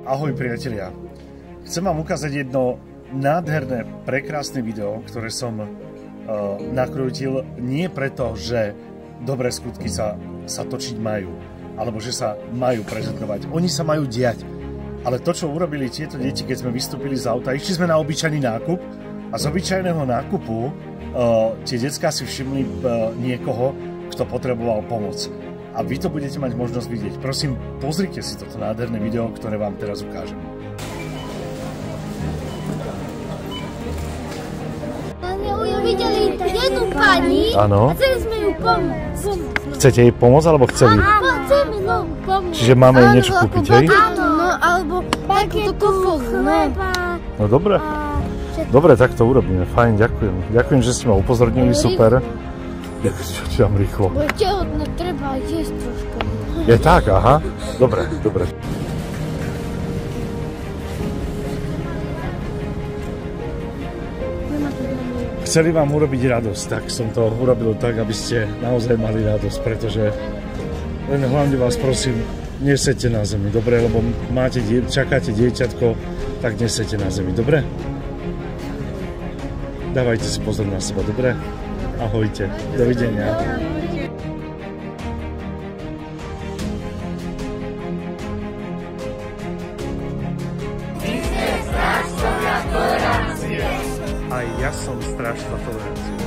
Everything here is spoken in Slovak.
Ahoj priatelia, chcem vám ukázať jedno nádherné, prekrásne video, ktoré som nakrútil nie preto, že dobré skutky sa točiť majú, alebo že sa majú prezentovať. Oni sa majú diať. Ale to, čo urobili tieto deti, keď sme vystúpili z auta, išli sme na obyčajný nákup a z obyčajného nákupu tie decká si všimli niekoho, kto potreboval pomoc. A vy to budete mať možnosť vidieť. Prosím, pozrite si toto nádherné video, ktoré vám teraz ukážem. Videli jednu pani a chceli sme ju pomôcť. Chcete jej pomôcť, alebo chceli? Áno, chceme pomôcť. Čiže máme jej niečo kúpiť, hej? Áno, alebo takúto kufolu. No dobre. Dobre, tak to urobíme. Fajn, ďakujem. Ďakujem, že ste ma upozornili, super. Čo tam rýchlo? Bo tehotné treba jesť trošku. Je tak, aha. Dobre, dobre. Chceli vám urobiť radosť, tak som to urobil tak, aby ste naozaj mali radosť, pretože len hlavne vás prosím, nesedte na zemi, dobre? Lebo čakáte dieťatko, tak nesedte na zemi, dobre? Dávajte si pozor na seba, dobre? Ahojte, dovidenia. Aj ja som strašná tolerancia.